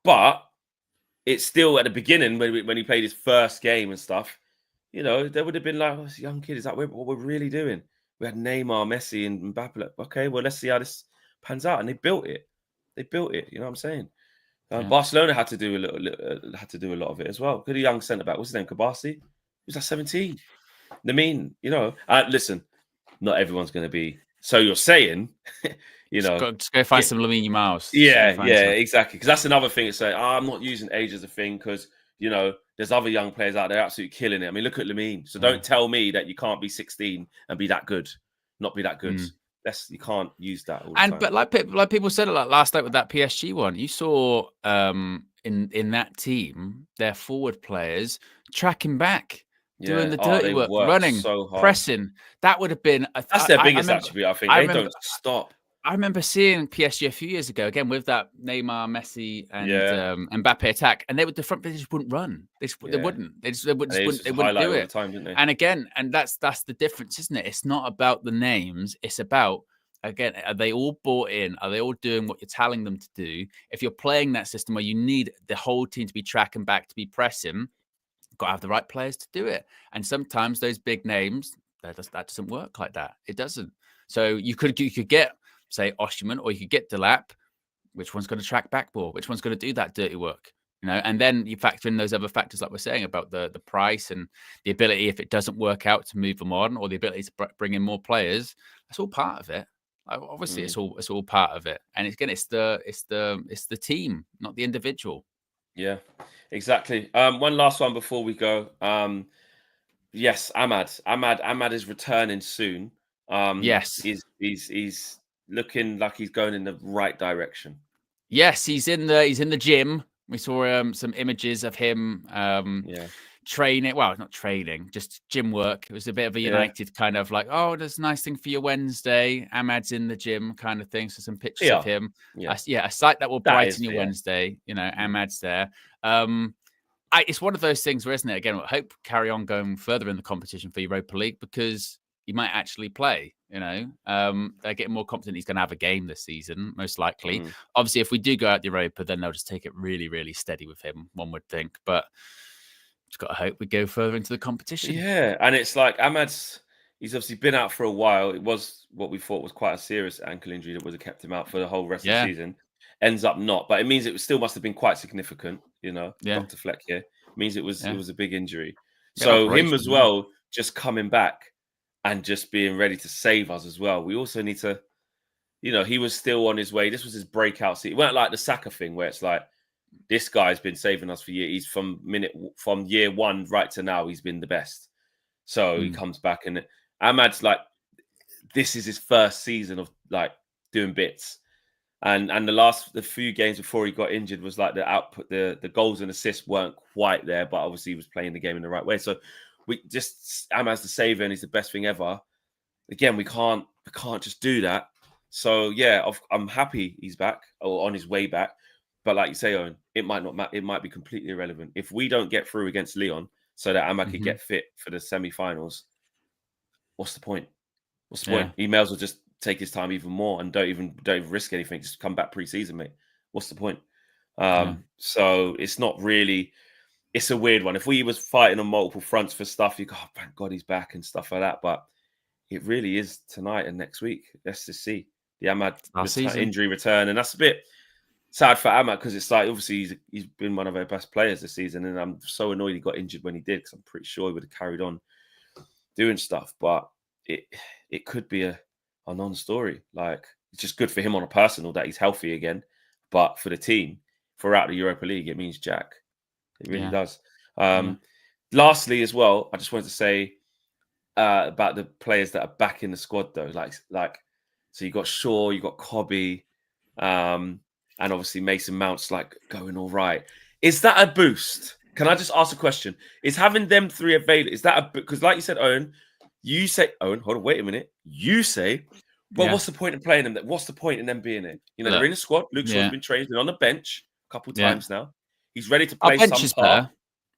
But it's still at the beginning when he played his first game and stuff. There would have been like, this young kid, is that what we're really doing? We had Neymar, Messi, and Mbappe. Okay, well, let's see how this pans out. And they built it. You know what I'm saying? Barcelona had to do a lot of it as well. Good young centre back. What's his name? Kabasi. He was like 17. I mean, listen, not everyone's going to be. So you're saying,
just go find some Lamine Yamal.
Yeah, exactly. Because that's another thing. It's saying, I'm not using age as a thing because there's other young players out there absolutely killing it. I mean, look at Lamine. So don't tell me that you can't be 16 and be that good, not be that good. You can't use that all the time.
But like people said, like last night with that PSG one, you saw in that team their forward players tracking back. Doing the dirty work, running, so pressing. That would have been.
That's their biggest attribute, I think. They don't stop.
I remember seeing PSG a few years ago again with that Neymar, Messi, and Mbappe attack, and the front they just wouldn't run. They wouldn't. They wouldn't do
all the
it.
time, didn't they?
And again, and that's the difference, isn't it? It's not about the names. It's about, again, are they all bought in? Are they all doing what you're telling them to do? If you're playing that system where you need the whole team to be tracking back, to be pressing, you've got to have the right players to do it. And sometimes those big names, that doesn't work like that. It doesn't. So you could get, say, Osimhen, or you could get Delap. Which one's going to track back ball? Which one's going to do that dirty work? And then you factor in those other factors, like we're saying, about the price and the ability, if it doesn't work out, to move them on, or the ability to bring in more players. That's all part of it. Obviously, it's all part of it. And it's the team, not the individual.
Yeah, exactly. One last one before we go. Yes, Ahmad is returning soon.
Yes.
He's looking like he's going in the right direction.
Yes, he's in the gym. We saw some images of him training. Well, not training, just gym work. It was a bit of a United kind of like, oh, there's a nice thing for your Wednesday. Ahmad's in the gym kind of thing. So some pictures of him. A sight that will brighten your Wednesday. Ahmad's there. It's one of those things where, isn't it? Again, I hope carry on going further in the competition for Europa League, because he might actually play. They're getting more confident he's going to have a game this season, most likely. Obviously, if we do go out Europa, then they'll just take it really, really steady with him, one would think. But just got to hope we go further into the competition.
Yeah, and it's like he's obviously been out for a while. It was what we thought was quite a serious ankle injury that would have kept him out for the whole rest of the season. Ends up not, but it means it still must have been quite significant. Dr. Fleck here means it was a big injury. So him as well, just coming back and just being ready to save us as well. We also need to, he was still on his way. This was his breakout season. It weren't like the Saka thing where it's like, this guy's been saving us for years. He's from year one right to now, he's been the best. So he comes back, and Ahmad's like, this is his first season of like doing bits. And the few games before he got injured was like the output, the goals and assists weren't quite there, but obviously he was playing the game in the right way. So Ahmad's the savior, and he's the best thing ever. Again, we can't just do that. So yeah, I'm happy he's back, or on his way back. But like you say, Owen, it might be completely irrelevant if we don't get through against Lyon, so that Ahmad could get fit for the semi-finals. What's the point? What's the point? He may as well just take his time even more and don't even risk anything. Just come back pre-season, mate. What's the point? So it's not really. It's a weird one. If we was fighting on multiple fronts for stuff, you go, oh, thank God he's back and stuff like that. But it really is tonight and next week. Let's just see the Ahmad injury return, and that's a bit sad for Ahmad, because it's like, obviously he's been one of our best players this season, and I'm so annoyed he got injured when he did, because I'm pretty sure he would have carried on doing stuff. But it could be a non-story. Like, it's just good for him on a personal that he's healthy again, but for the team, for out the Europa League, it means jack. It really does. Lastly, as well, I just wanted to say about the players that are back in the squad, though. Like, so you got Shaw, you got Cobby, and obviously Mason Mount's like going all right. Is that a boost? Can I just ask a question? Is having them three available? Is that because, like you said, Owen? You say, Owen, hold on, wait a minute. You say, well, what's the point of playing them? What's the point in them being in? They're in the squad. Luke Shaw's been trained, been on the bench a couple times now. He's ready to play some part.
Better.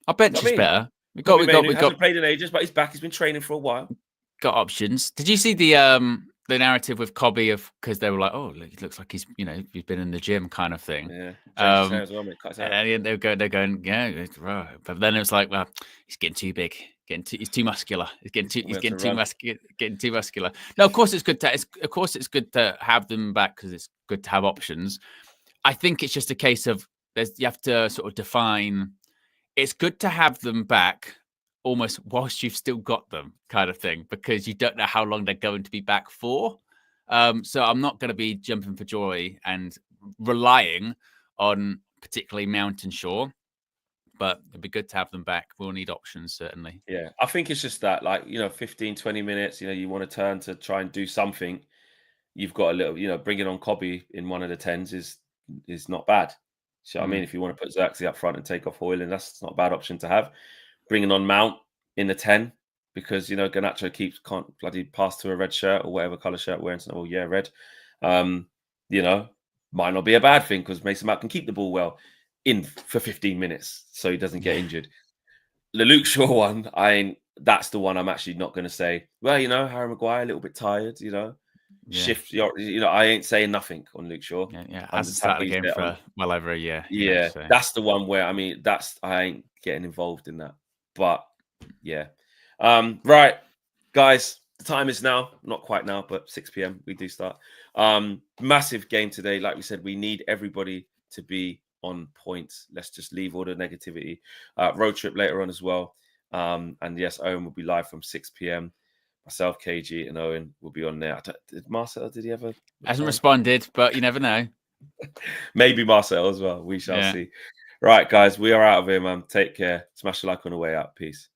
Our bench is better. We
hasn't played in ages, but he's back. He's been training for a while.
Got options. Did you see the narrative with Cobby because they were like, oh, look, it looks like he's been in the gym kind of thing.
Yeah.
And they're going, yeah, right. But then it was like, well, he's getting too big. He's too muscular. He's getting too muscular. No, of course it's good to have them back, because it's good to have options. I think it's just a case of you have to sort of define. It's good to have them back almost whilst you've still got them, kind of thing, because you don't know how long they're going to be back for. So I'm not going to be jumping for joy and relying on particularly Mount and Shaw, but it'd be good to have them back. We'll need options, certainly.
Yeah, I think it's just that, 15, 20 minutes, you want to turn to try and do something. You've got a little, bringing on Cobby in one of the 10s is not bad. So, I mean, if you want to put Xerxes up front and take off Hoyland, that's not a bad option to have. Bringing on Mount in the 10, because, Garnacho can't bloody pass to a red shirt or whatever colour shirt wearing. So, red. You know, might not be a bad thing because Mason Mount can keep the ball well in for 15 minutes so he doesn't get injured. The Luke Shaw one, that's the one I'm actually not going to say, well, you know, Harry Maguire a little bit tired, you know, shift your, you know, I ain't saying nothing on Luke Shaw.
Hasn't started the game for well over a year.
Yeah,
so.
That's the one where, I mean, I ain't getting involved in that. But yeah. Right, guys, the time is now, not quite now, but 6 p.m. we do start. Massive game today. Like we said, we need everybody to be on point. Let's just leave all the negativity. Road trip later on as well. And yes, Owen will be live from 6 p.m. Myself, KG, and Owen will be on there. Did Marcel, did he ever
Hasn't responded, but you never know.
Maybe Marcel as well. We shall see. Right, guys, we are out of here, man. Take care. Smash the like on the way out. Peace.